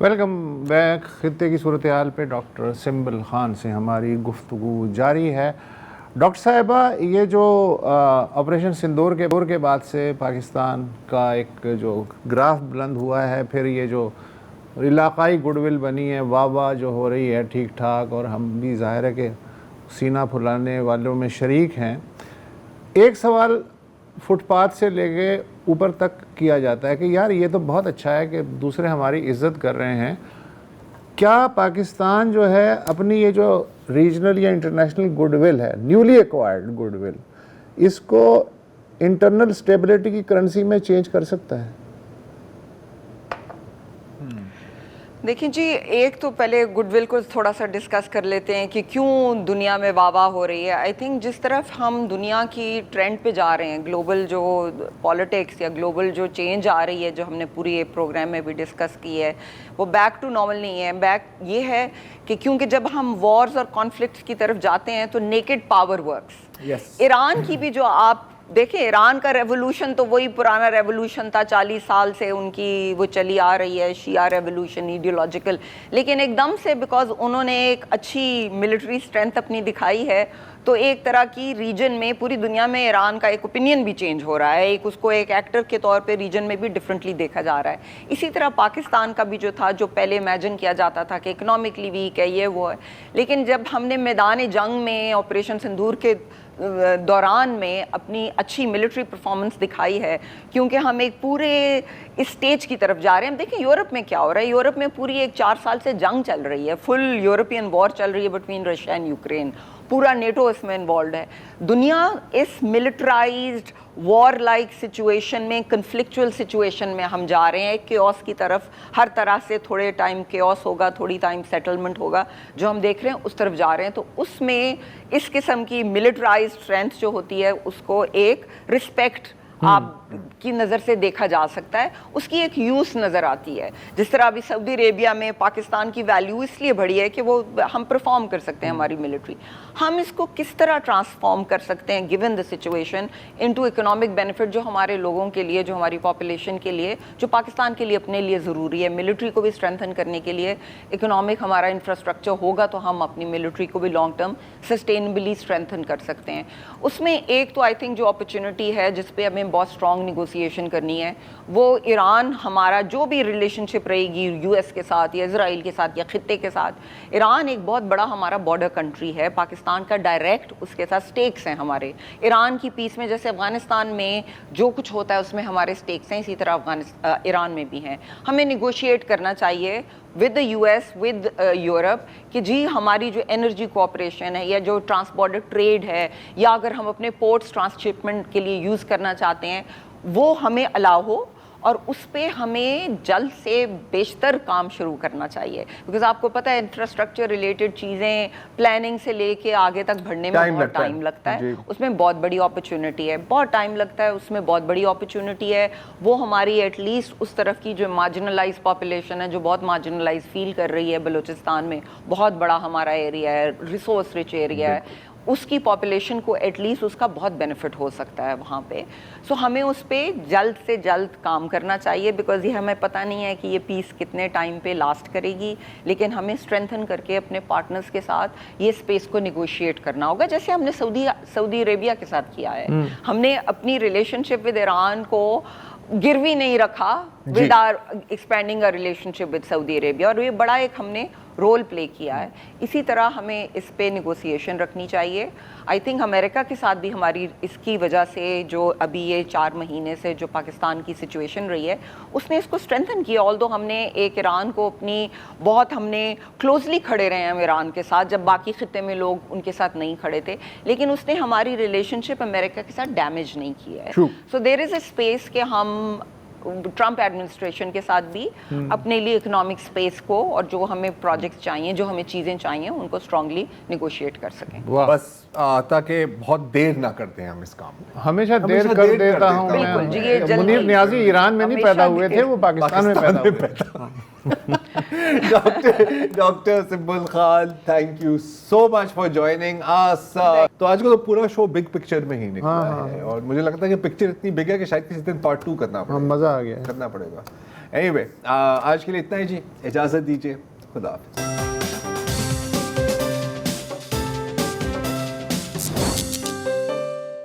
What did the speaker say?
Welcome back. خطے کی صورتحال پہ ڈاکٹر سنبل خان سے ہماری گفتگو جاری ہے. ڈاکٹر صاحبہ, یہ جو آپریشن سندور کے بعد سے پاکستان کا ایک جو گراف بلند ہوا ہے, پھر یہ جو علاقائی گڈ ول بنی ہے, واہ واہ جو ہو رہی ہے ٹھیک ٹھاک, اور ہم بھی ظاہر ہے کہ سینہ پھلانے والوں میں شریک ہیں. ایک سوال فٹ پاتھ سے لے کے اوپر تک کیا جاتا ہے کہ یار یہ تو بہت اچھا ہے کہ دوسرے ہماری عزت کر رہے ہیں. کیا پاکستان جو ہے اپنی یہ جو ریجنل یا انٹرنیشنل گڈ ول ہے, نیولی ایکوائرڈ گڈ ول, اس کو انٹرنل اسٹیبلٹی کی کرنسی میں چینج کر سکتا ہے؟ دیکھیں جی, ایک تو پہلے گڈ ول کو تھوڑا سا ڈسکس کر لیتے ہیں کہ کیوں دنیا میں واہ واہ ہو رہی ہے. آئی تھنک جس طرف ہم دنیا کی ٹرینڈ پہ جا رہے ہیں, گلوبل جو پالیٹکس یا گلوبل جو چینج آ رہی ہے, جو ہم نے پوری پروگرام میں بھی ڈسکس کی ہے, وہ بیک ٹو نارمل نہیں ہے. بیک یہ ہے کہ کیونکہ جب ہم وارز اور کانفلکٹس کی طرف جاتے ہیں تو نیکڈ پاور ورکس. ایران کی بھی جو آپ دیکھیں, ایران کا ریولوشن تو وہی پرانا ریولوشن تھا, 40 سال سے ان کی وہ چلی آ رہی ہے, شیعہ ریولوشن ایڈیولوجیکل, لیکن ایک دم سے بیکاز انہوں نے ایک اچھی ملٹری اسٹرینتھ اپنی دکھائی ہے, تو ایک طرح کی ریجن میں پوری دنیا میں ایران کا ایک اوپینین بھی چینج ہو رہا ہے, ایک اس کو ایک ایکٹر کے طور پہ ریجن میں بھی ڈفرینٹلی دیکھا جا رہا ہے. اسی طرح پاکستان کا بھی جو تھا, جو پہلے امیجن کیا جاتا تھا کہ اکنامکلی ویک ہے, یہ وہ ہے, لیکن جب ہم نے میدان جنگ میں آپریشن سندور کے دوران میں اپنی اچھی ملٹری پرفارمنس دکھائی ہے, کیونکہ ہم ایک پورے اسٹیج کی طرف جا رہے ہیں. ہم دیکھیں یورپ میں کیا ہو رہا ہے, یورپ میں پوری ایک 4 سال سے جنگ چل رہی ہے, فل یورپین وار چل رہی ہے بٹوین رشیا اینڈ یوکرین, پورا نیٹو اس میں انوالوڈ ہے. دنیا اس ملٹرائزڈ وار لائک سچویشن میں, کنفلکچوئل سچویشن میں ہم جا رہے ہیں, کیوس کی طرف. ہر طرح سے تھوڑے ٹائم کیوس ہوگا, تھوڑی ٹائم سیٹلمنٹ ہوگا, جو ہم دیکھ رہے ہیں اس طرف جا رہے ہیں. تو اس میں اس قسم کی ملٹرائزڈ اسٹرینتھ جو ہوتی ہے, اس کو ایک رسپیکٹ آپ کی نظر سے دیکھا جا سکتا ہے, اس کی ایک یوز نظر آتی ہے. جس طرح ابھی سعودی عربیہ میں پاکستان کی ویلیو اس لیے بڑھی ہے کہ وہ ہم پرفارم کر سکتے ہیں ہماری ملٹری. ہم اس کو کس طرح ٹرانسفارم کر سکتے ہیں given the situation into economic benefit, جو ہمارے لوگوں کے لیے, جو ہماری پاپولیشن کے لیے, جو پاکستان کے لیے اپنے لیے ضروری ہے. ملٹری کو بھی اسٹرینتھن کرنے کے لیے اکنامک ہمارا انفراسٹرکچر ہوگا تو ہم اپنی ملٹری کو بھی لانگ ٹرم سسٹینبلی اسٹرینتھن کر سکتے ہیں. اس میں ایک تو آئی تھنک جو اپرچونٹی ہے جس پہ ہمیں بہت اسٹرانگ نیگوسیشن کرنی ہے, وہ ایران, ہمارا جو بھی ریلیشن شپ رہے گی یو ایس کے ساتھ یا اسرائیل کے ساتھ یا خطے کے ساتھ. ایران ایک بہت بڑا ہمارا بارڈر کنٹری ہے, پاکستان کا ڈائریکٹ اس کے ساتھ سٹیکس ہیں ہمارے. ایران کی پیس میں جیسے افغانستان میں جو کچھ ہوتا ہے اس میں ہمارے سٹیکس ہیں, اسی طرح ایران میں بھی ہیں. ہمیں نیگوشیٹ کرنا چاہیے with the U S, with Europe, کہ جی ہماری جو انرجی کوآپریشن ہے یا جو ٹرانس بارڈر ٹریڈ ہے, یا اگر ہم اپنے پورٹس ٹرانسشپمنٹ کے لیے یوز کرنا چاہتے ہیں, وہ ہمیں الاؤ ہو, اور اس پہ ہمیں جلد سے بیشتر کام شروع کرنا چاہیے. بیکاز آپ کو پتہ ہے انفراسٹرکچر ریلیٹڈ چیزیں پلاننگ سے لے کے آگے تک بڑھنے میں بہت ٹائم لگتا ہے, اس میں بہت بڑی اپرچونٹی ہے, بہت ٹائم لگتا ہے, اس میں بہت بڑی اپرچونٹی ہے. وہ ہماری ایٹ لیسٹ اس طرف کی جو مارجنلائز پاپولیشن ہے, جو بہت مارجنلائز فیل کر رہی ہے, بلوچستان میں بہت بڑا ہمارا ایریا ہے, ریسورس رچ ایریا ہے, اس کی پاپولیشن کو ایٹ لیسٹ اس کا بہت بینیفٹ ہو سکتا ہے وہاں پہ. سو ہمیں اس پہ جلد سے جلد کام کرنا چاہیے, بیکاز یہ ہمیں پتہ نہیں ہے کہ یہ پیس کتنے ٹائم پہ لاسٹ کرے گی, لیکن ہمیں اسٹرینتھن کر کے اپنے پارٹنرز کے ساتھ یہ اسپیس کو نیگوشیٹ کرنا ہوگا, جیسے ہم نے سعودی عربیہ کے ساتھ کیا ہے. ہم نے اپنی ریلیشن شپ ود ایران کو گروی نہیں رکھا with our expanding our relationship with Saudi Arabia, اور یہ بڑا ایک ہم نے رول پلے کیا ہے. اسی طرح ہمیں اس پہ نیگوسیشن رکھنی چاہیے. آئی تھنک امریکہ کے ساتھ بھی ہماری اس کی وجہ سے جو ابھی یہ 4 مہینے سے جو پاکستان کی سچویشن رہی ہے, اس نے اس کو اسٹرینتھن کیا. آلدو ہم نے ایک ایران کو اپنی بہت ہم نے کلوزلی کھڑے رہے ہیں ہم ایران کے ساتھ, جب باقی خطے میں لوگ ان کے ساتھ نہیں کھڑے تھے, لیکن اس نے ہماری ریلیشن شپ امریکہ کے ساتھ ڈیمیج نہیں کیا ہے. سو دیر از اے اسپیس کہ ہم ٹرمپ ایڈمنسٹریشن کے ساتھ بھی اپنے لیے اکنامک اسپیس کو, اور جو ہمیں پروجیکٹس چاہیے, جو ہمیں چیزیں چاہیے, ان کو اسٹرانگلی نیگوشیٹ کر سکیں. بس تاکہ بہت دیر نہ کرتے ہیں ہم اس کام میں. ہمیشہ دیر کر دیتا ہوں میں. منیر نیازی ایران میں نہیں پیدا ہوئے تھے, وہ پاکستان میں پیدا ہوئے. Doctor Sumbul Khan, thank you so much for joining us. تو آج کا تو پورا شو بگ پکچر میں ہی نکلا ہے, اور مجھے لگتا ہے کہ پکچر اتنی بگ ہے کہ شاید کسی دن پارٹ 2 کرنا پڑے گا. مزہ آ گیا, کرنا پڑے گا. اینی وے آج کے لیے اتنا ہی جی, اجازت دیجیے, خدا حافظ.